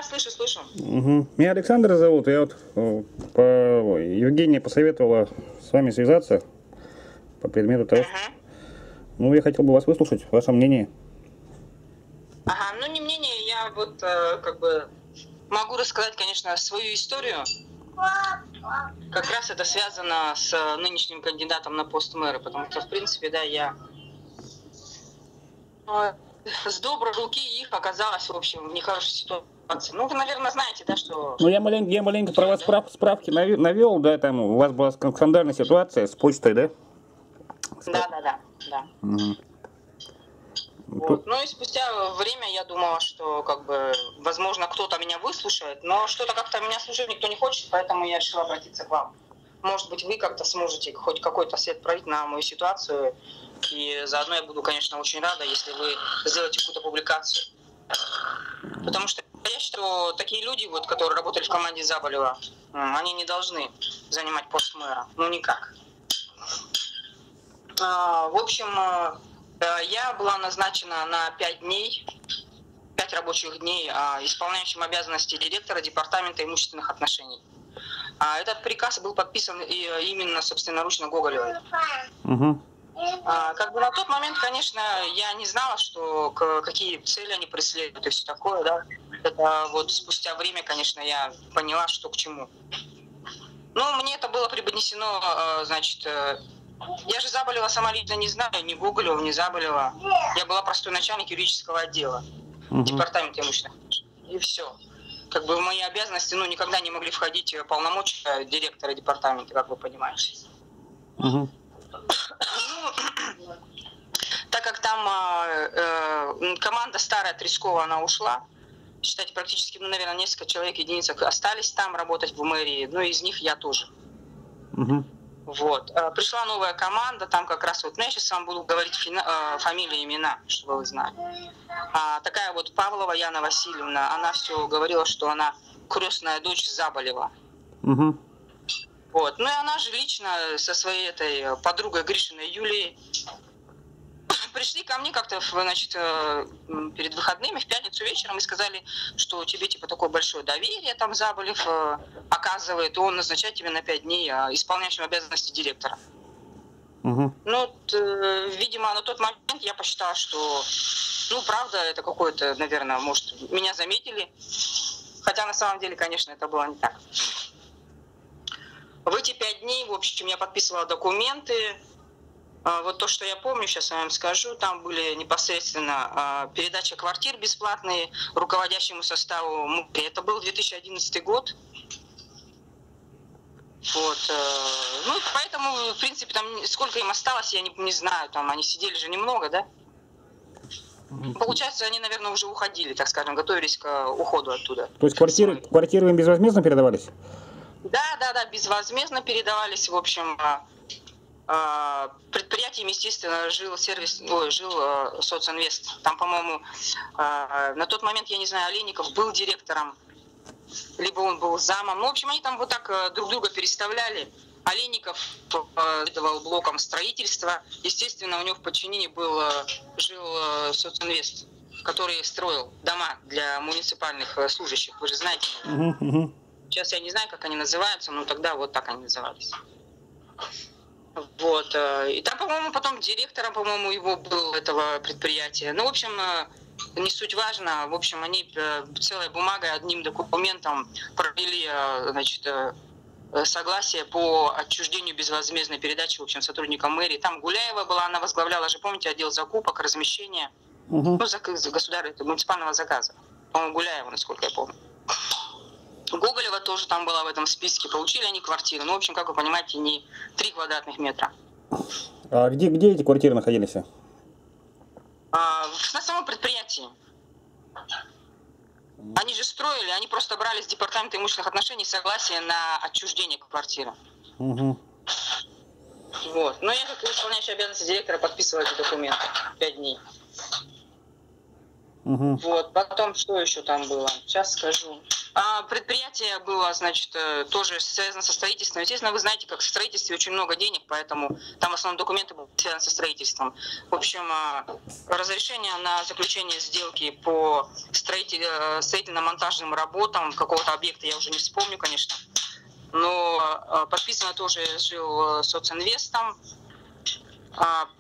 слышу, слышу. Угу. Меня Александр зовут. Я вот Евгения посоветовала с вами связаться по предмету того, ну, я хотел бы вас выслушать, ваше мнение. Ага, ну не мнение, я вот как бы могу рассказать, конечно, свою историю. Как раз это связано с нынешним кандидатом на пост мэра, потому что, в принципе, да, я с доброй руки их оказалась, в общем, в нехорошей ситуации. Ну, вы, наверное, знаете, да, что... Ну, я маленько про вас справки навел, да, там у вас была скандальная ситуация с почтой, да? Да. Угу. Вот. Ну и спустя время я думала, что как бы, возможно, кто-то меня выслушает, но что-то как-то меня слушать никто не хочет, поэтому я решила обратиться к вам. Может быть, вы как-то сможете хоть какой-то свет пролить на мою ситуацию, и заодно я буду, конечно, очень рада, если вы сделаете какую-то публикацию. Потому что я считаю, такие люди, вот, которые работали в команде Заболева, они не должны занимать пост мэра. Ну, никак. В общем, я была назначена на 5 дней, 5 рабочих дней исполняющим обязанности директора департамента имущественных отношений. Этот приказ был подписан именно собственноручно Гоголевой. Угу. Как бы на тот момент, конечно, я не знала, что какие цели они преследуют и все такое, да. Это вот спустя время, конечно, я поняла, что к чему. Ну, мне это было преподнесено, значит, я же Заболева сама лично не знаю, ни Гоголева, ни Заболева. Я была простой начальник юридического отдела, департамента имущественных отношений. И все. Как бы в мои обязанности, ну, никогда не могли входить полномочия директора департамента, как вы понимаете. Угу. Так как там команда старая Трескова, она ушла, считайте, практически, ну, наверное, несколько человек, единиц остались там работать в мэрии, ну, из них я тоже. Угу. Вот. Пришла новая команда, там как раз вот, ну, я сейчас вам буду говорить фамилии, имена, чтобы вы знали. Такая вот Павлова Яна Васильевна, она все говорила, что она крестная дочь Заболева. Угу. Вот. Ну и она же лично со своей этой подругой Гришиной Юлией пришли ко мне как-то, значит, перед выходными, в пятницу вечером, и сказали, что тебе, типа, такое большое доверие, там, Заболев оказывает, и он назначает тебя на 5 дней исполняющим обязанности директора. Угу. Ну, видимо, на тот момент я посчитала, что, ну, правда, это какое-то, наверное, может, меня заметили, хотя на самом деле, конечно, это было не так. В эти 5 дней, в общем, я подписывала документы. Вот то, что я помню, сейчас я вам скажу, там были непосредственно передача квартир бесплатные руководящему составу. Это был 2011 год. Вот. Ну, поэтому, в принципе, там сколько им осталось, я не знаю. Там они сидели же немного, да? Получается, они, наверное, уже уходили, так скажем, готовились к уходу оттуда. То есть квартиры им безвозмездно передавались? Да, безвозмездно передавались, в общем. Предприятием, естественно, жил Социнвест. Там, по-моему, на тот момент, я не знаю, Олейников был директором, либо он был замом. Ну, в общем, они там вот так друг друга переставляли. Олейников давал блоком строительства. Естественно, у него в подчинении жил Социнвест, который строил дома для муниципальных служащих. Вы же знаете. Сейчас я не знаю, как они называются, но тогда вот так они назывались. Вот. И там, по-моему, потом директором, по-моему, его был этого предприятия. Ну, в общем, не суть важно. В общем, они целой бумагой, одним документом провели, значит, согласие по отчуждению безвозмездной передачи, в общем, сотрудникам мэрии. Там Гуляева была, она возглавляла же, помните, отдел закупок, размещения, ну, муниципального заказа. По-моему, Гуляева, насколько я помню. Гоголева тоже там была в этом списке. Получили они квартиры. Ну, в общем, как вы понимаете, не 3 квадратных метра. А где эти квартиры находились? На самом предприятии. Они же строили, они просто брали с департамента имущественных отношений согласие на отчуждение квартиры. Угу. Вот. Но я, как исполняющий обязанности директора, подписывала эти документы 5 дней. Угу. Вот, потом что еще там было? Сейчас скажу. Предприятие было, значит, тоже связано со строительством. Естественно, вы знаете, как в строительстве очень много денег, поэтому там в основном документы были связаны со строительством. В общем, разрешение на заключение сделки по строительно-монтажным работам какого-то объекта, я уже не вспомню, конечно, но подписано тоже жил социнвестом.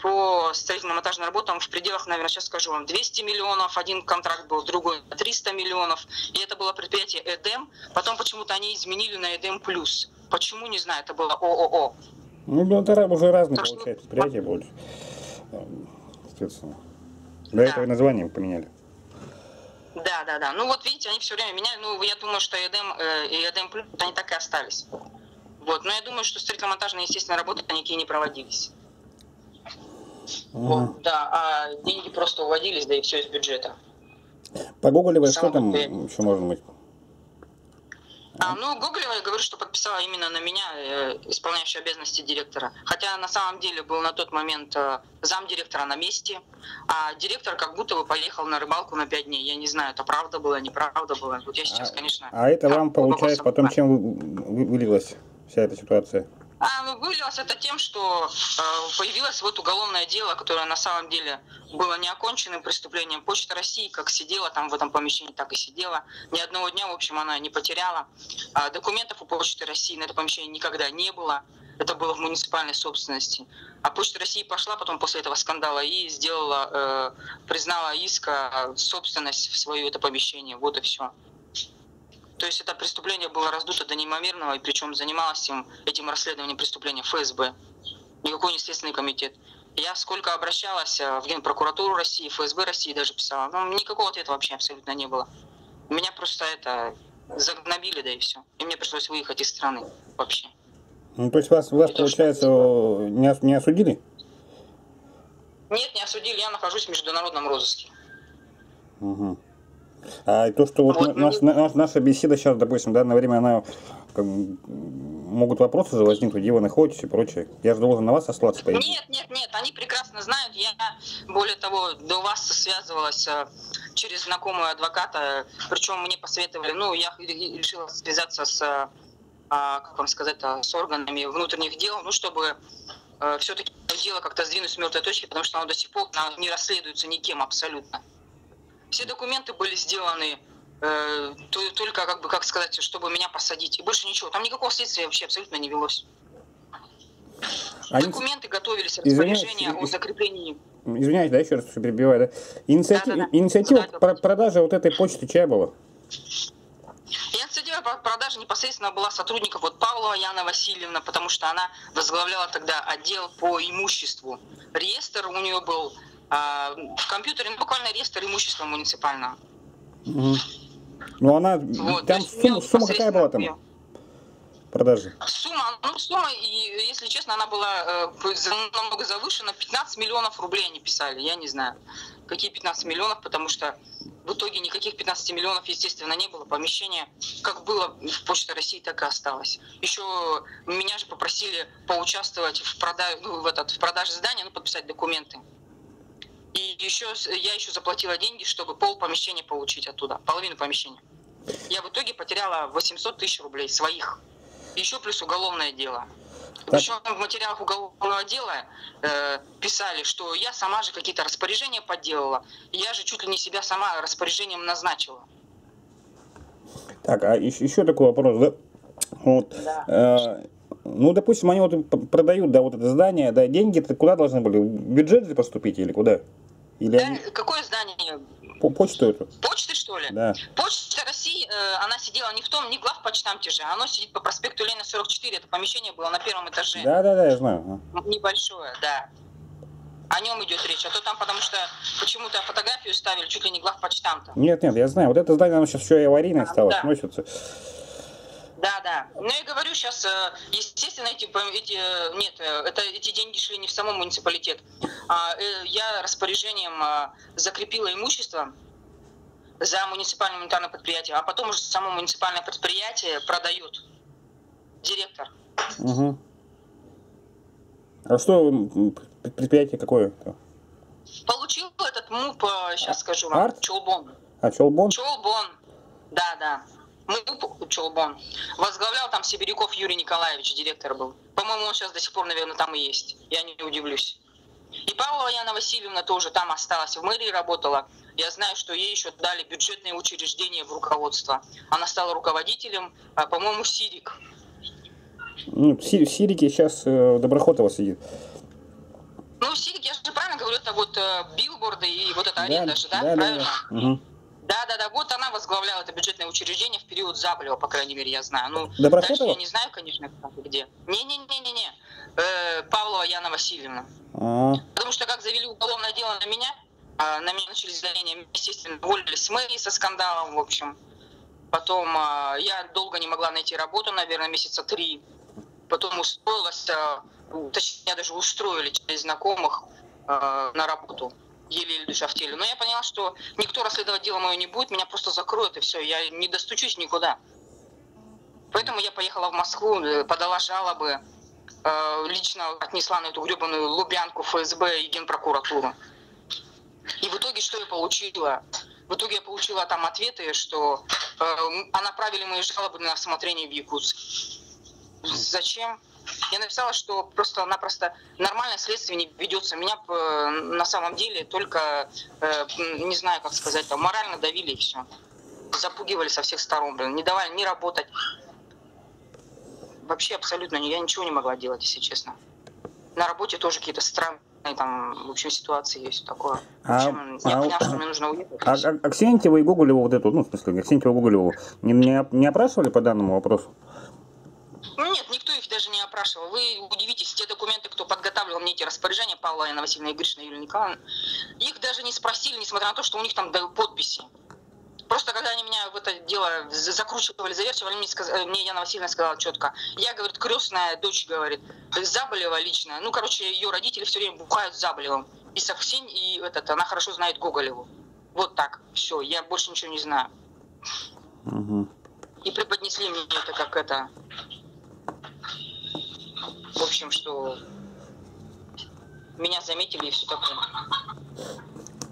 По строительно-монтажным работам в пределах, наверное, сейчас скажу вам, 200 миллионов, один контракт был, другой 300 миллионов, и это было предприятие «Эдем», потом почему-то они изменили на «Эдем Плюс». Почему, не знаю, это было ООО. Ну, это уже разные, Потому получается, предприятия будут, соответственно. До этого название поменяли. Да. Ну вот видите, они все время меняют. Ну, я думаю, что «Эдем» и «Эдем Плюс», они так и остались. Вот, но я думаю, что строительно-монтажные, естественно, работы никакие не проводились. Вот, да, а деньги просто уводились, да и все из бюджета. Погугливая, что там еще можно быть? Ну, Гоголева, я говорю, что подписала именно на меня, исполняющий обязанности директора. Хотя на самом деле был на тот момент замдиректора на месте, а директор как будто бы поехал на рыбалку на 5 дней. Я не знаю, это правда было, неправда было. Вот я сейчас, конечно... А это вам, получается, потом чем вылилась вся эта ситуация? Вылилось это тем, что появилось вот уголовное дело, которое на самом деле было неоконченным преступлением. Почта России как сидела там в этом помещении, так и сидела. Ни одного дня, в общем, она не потеряла. Документов у Почты России на это помещение никогда не было. Это было в муниципальной собственности. А Почта России пошла потом после этого скандала и сделала, признала иск собственность в свое это помещение. Вот и все. То есть это преступление было раздуто до неимоверного, и причем занималось этим расследованием преступления ФСБ. Никакой не Следственный комитет. Я сколько обращалась в Генпрокуратуру России, ФСБ России даже писала, но никакого ответа вообще абсолютно не было. Меня просто загнобили, да и все. И мне пришлось выехать из страны вообще. Ну, то есть вас получается, не осудили? Нет, не осудили, я нахожусь в международном розыске. Угу. А то, что вот наша беседа сейчас, допустим, в данное время, она могут вопросы же возникнуть, где вы находитесь и прочее. Я же должен на вас сослаться, по идее. Нет, они прекрасно знают. Я, более того, до вас связывалась через знакомого адвоката, причем мне посоветовали, я решила связаться с, как вам сказать, с органами внутренних дел, чтобы все-таки дело как-то сдвинуть с мертвой точки, потому что оно до сих пор не расследуется никем абсолютно. Все документы были сделаны только, как сказать, чтобы меня посадить. И больше ничего. Там никакого следствия вообще абсолютно не велось. Документы готовились, распоряжения о закреплении. Извиняюсь, да, еще раз перебиваю, да? Инициатива продажи вот этой почты чья была? Инициатива по продаже непосредственно была сотрудников Павлова Яна Васильевна, потому что она возглавляла тогда отдел по имуществу. Реестр у нее был в компьютере, буквально реестр имущества муниципального. Угу. Ну она, там сумма какая была там? Продажи? Сумма, и, если честно, она была намного завышена. 15 миллионов рублей они писали. Я не знаю, какие 15 миллионов, потому что в итоге никаких 15 миллионов, естественно, не было. Помещение как было в Почте России, так и осталось. Еще меня же попросили поучаствовать в продаже здания, подписать документы. И я еще заплатила деньги, чтобы пол помещения получить оттуда, половину помещения. Я в итоге потеряла 800 тысяч рублей своих. Еще плюс уголовное дело. Причем в материалах уголовного дела писали, что я сама же какие-то распоряжения подделала. И я же чуть ли не себя сама распоряжением назначила. Так, а еще такой вопрос, да? Вот. Да. Допустим, они продают, да, вот это здание, да, деньги-то куда должны были? В бюджет же поступить или куда? Или да, какое здание? Почту эту. Почты, что ли? Да. Почта России, она сидела не в главпочтамте же, оно сидит по проспекту Ленина 44, это помещение было на первом этаже. Да, я знаю. Небольшое, да. О нем идет речь, а то там, потому что почему-то фотографию ставили чуть ли не главпочтамта. Нет, я знаю, вот это здание, оно сейчас еще и аварийное стало, да. сносится. Да. Ну, я говорю, сейчас, естественно, эти деньги шли не в самом муниципалитет. Я распоряжением закрепила имущество за муниципальным унитарным предприятием, а потом уже само муниципальное предприятие продает директор. Угу. А что предприятие какое? Получил этот МУП, сейчас скажу вам, Арт? Чолбон. Чолбон? Чолбон, да. МУП Чолбон. Возглавлял там Сибиряков Юрий Николаевич, директор был. По-моему, он сейчас до сих пор, наверное, там и есть. Я не удивлюсь. И Павлова Яна Васильевна тоже там осталась, в мэрии работала. Я знаю, что ей еще дали бюджетное учреждение в руководство. Она стала руководителем, по-моему, СИРИК. Ну, в Сирике сейчас Доброхотова сидит. Ну, СИРИК, я же правильно говорю, это вот билборды и вот эта аренда же, да? Да, Правильно? Да. Угу. Да. Вот она возглавляла это бюджетное учреждение в период Заболева, по крайней мере, я знаю. Ну, Доброхотова? дальше я не знаю, конечно, как и где. Не. Павлова Яна Васильевна. Потому что как завели уголовное дело на меня начались гонения, естественно, уволили с мэрии со скандалом, в общем. Потом я долго не могла найти работу, наверное, месяца 3. Потом устроилась, точнее, даже устроили через знакомых на работу. Еле душа в теле. Но я поняла, что никто расследовать дело мое не будет, меня просто закроют, и все, я не достучусь никуда. Поэтому я поехала в Москву, подала жалобы, лично отнесла на эту гребаную Лубянку, ФСБ и Генпрокуратуру. И в итоге что я получила? В итоге я получила там ответы, что направили мои жалобы на рассмотрение в Якутск. Зачем? Я написала, что просто-напросто нормальное следствие не ведется. Меня на самом деле только, не знаю, как сказать, там, морально давили и все. Запугивали со всех сторон, не давали ни работать. Вообще абсолютно я ничего не могла делать, если честно. На работе тоже какие-то странные там, в общем, ситуации есть такое. В общем, я поняла, что мне нужно уехать. Аксентьева и Гоголеву вот эту, ну, в смысле, Аксентьева и Гоголеву не опрашивали по данному вопросу? Нет, никто их даже не опрашивал. Вы удивитесь, те документы, кто подготавливал мне эти распоряжения, Павла Яна Васильевна и Гришина Юлия Николаевна, их даже не спросили, несмотря на то, что у них там подписи. Просто когда они меня в это дело закручивали, завертывали, мне Яна Васильевна сказала четко. Я, говорит, крестная дочь, говорит, Заболева лично. Ну, короче, ее родители все время бухают с Заболевым. И Савксень, и она хорошо знает Гоголеву. Вот так, все, я больше ничего не знаю. Угу. И преподнесли мне это как это... В общем, что меня заметили и все такое.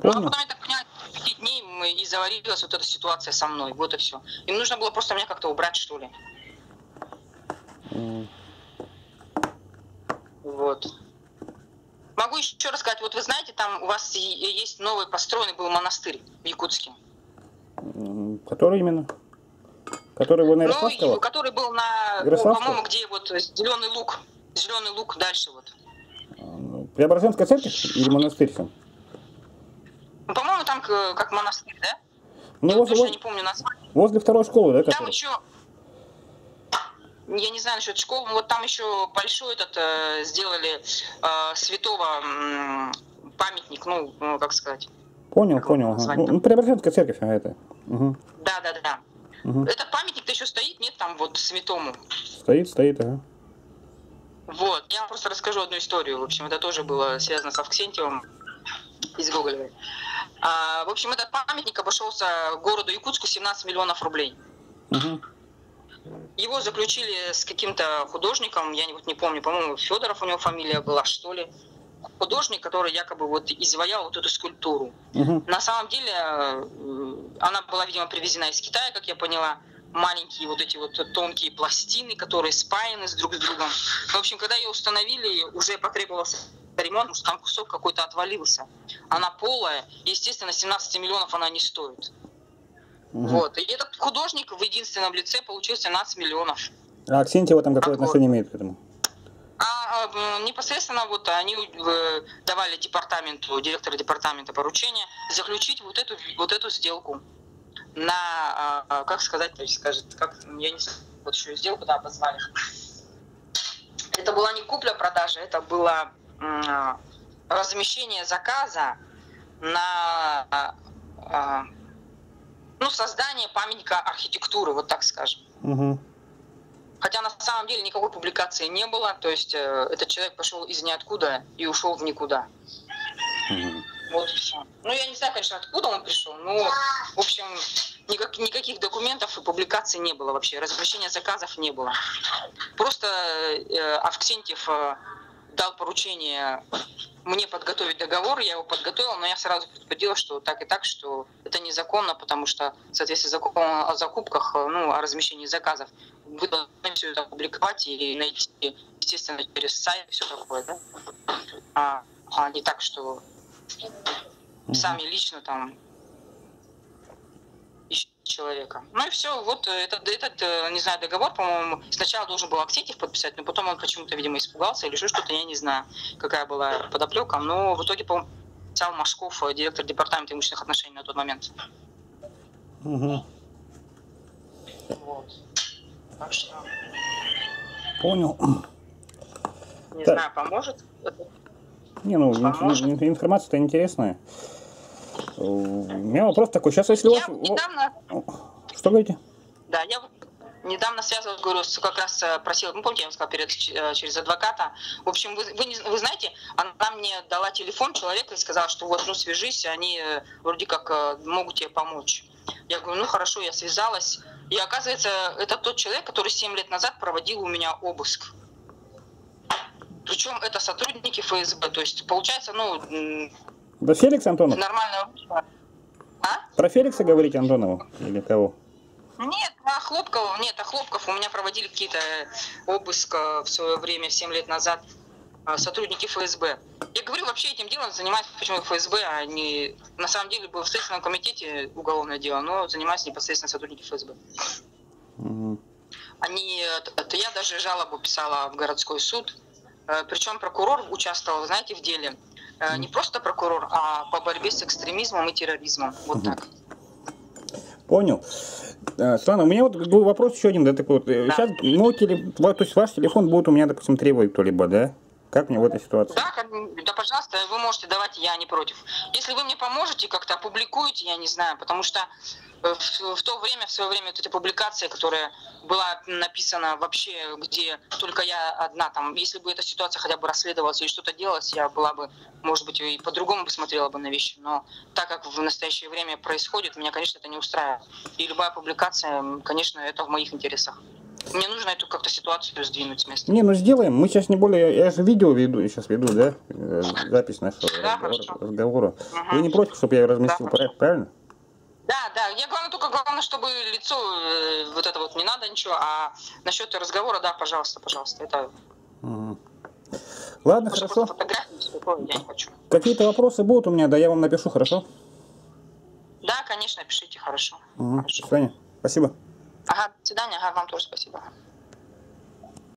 Ну, а потом, я так поняла, 5 дней и заварилась вот эта ситуация со мной. Вот и все. Им нужно было просто меня как-то убрать, что ли. Вот. Могу еще рассказать. Вот вы знаете, там у вас есть новый построенный был монастырь в Якутске. Который именно? Который был на Ярославского? Ну, который был на, по-моему, где вот Зеленый Луг дальше вот. Преображенская церковь или монастырь сам? Ну, по-моему, там как монастырь, да? Ну, я точно не помню название. Возле второй школы, да? Там еще, я не знаю насчет школы, но вот там еще большой сделали святого памятник, ну, как сказать. Понял. Ну, Преображенская церковь, это. Угу. Да. Угу. Этот памятник-то еще стоит, нет, там вот святому? Стоит, ага. Вот, я вам просто расскажу одну историю. В общем, это тоже было связано с Авксентьевым из Гоголевой. В общем, этот памятник обошелся городу Якутску 17 миллионов рублей. Угу. Его заключили с каким-то художником, я не помню, по-моему, Федоров у него фамилия была, что ли. Художник, который якобы вот изваял вот эту скульптуру. Угу. На самом деле она была, видимо, привезена из Китая, как я поняла. Маленькие вот эти вот тонкие пластины, которые спаяны друг с другом. В общем, когда ее установили, уже потребовался ремонт, потому что там кусок какой-то отвалился. Она полая, и, естественно, 17 миллионов она не стоит. Угу. Вот. И этот художник в единственном лице получил 17 миллионов. А Аксентьева там какое отношение имеет к этому? Непосредственно вот они давали директору департамента поручение заключить вот эту сделку на, как сказать, как, я не знаю, вот еще сделку, да, позвали. Это была не купля-продажа, это было размещение заказа на создание памятника архитектуры, вот так скажем. Угу. Хотя на самом деле никакой публикации не было, то есть этот человек пошел из ниоткуда и ушел в никуда. Угу. Вот и все. Ну, я не знаю, конечно, откуда он пришел, но, в общем, никаких документов и публикаций не было вообще, размещения заказов не было. Просто Авксентьев дал поручение мне подготовить договор, я его подготовила, но я сразу предупредила, что так и так, что это незаконно, потому что в соответствии с законом о закупках, ну, о размещении заказов, вы должны все это опубликовать и найти, естественно, через сайт и все такое, да? А не так, что сами лично там ищут человека. Ну и все, вот этот, не знаю, договор, по-моему, сначала должен был Аксентьев подписать, но потом он почему-то, видимо, испугался или еще что-то, я не знаю, какая была подоплека, но в итоге, по-моему, писал Машков, директор департамента имущественных отношений на тот момент. Угу. Вот. Так что... Понял. Не знаю, поможет? Не, ну, информация-то интересная. У меня вопрос такой. Сейчас, если я недавно... Что говорите? Да, я недавно связывалась, говорю, как раз просила, ну, помните, я вам сказала через адвоката. В общем, вы знаете, она мне дала телефон человека и сказала, что вот, ну, свяжись, они вроде как могут тебе помочь. Я говорю, ну, хорошо, я связалась. И оказывается, это тот человек, который 7 лет назад проводил у меня обыск. Причем это сотрудники ФСБ. То есть, получается, ну... Да Феликс Антонов? Нормально. А? Про Феликса говорите, Антонову? Или кого? Нет, Хлопков. У меня проводили какие-то обыск в свое время, 7 лет назад, сотрудники ФСБ. Я говорю, вообще этим делом занимаюсь, почему ФСБ, а не... На самом деле, был в Следственном комитете уголовное дело, но занимаюсь непосредственно сотрудники ФСБ. Угу. Я даже жалобу писала в городской суд. Причем прокурор участвовал, знаете, в деле. Не просто прокурор, а по борьбе с экстремизмом и терроризмом. Вот так. Понял. Светлана, у меня вот был вопрос еще один, да, такой вот. Да. Сейчас то есть ваш телефон будет у меня, допустим, требовать кто-либо, да? Как мне в этой ситуации? Да, пожалуйста, вы можете давать, я не против. Если вы мне поможете, как-то опубликуете, я не знаю, потому что в свое время, вот эта публикация, которая была написана вообще, где только я одна, там, если бы эта ситуация хотя бы расследовалась или что-то делалось, я была бы, может быть, и по-другому посмотрела бы на вещи, но так как в настоящее время происходит, меня, конечно, это не устраивает. И любая публикация, конечно, это в моих интересах. Мне нужно эту как-то ситуацию сдвинуть с места. Не, ну сделаем. Мы сейчас не более... Я же видео сейчас веду, да? Запись нашего разговора. Угу. Вы не против, чтобы я ее разместил, да, правильно? Да. Я главное, чтобы лицо вот это вот не надо ничего, а насчет разговора, да, пожалуйста. Это... Угу. Ладно, хорошо. Я не хочу. Какие-то вопросы будут у меня, да, я вам напишу, хорошо? Да, конечно, пишите, хорошо. Угу. До свидания. Спасибо. Ага, до свидания, вам тоже спасибо.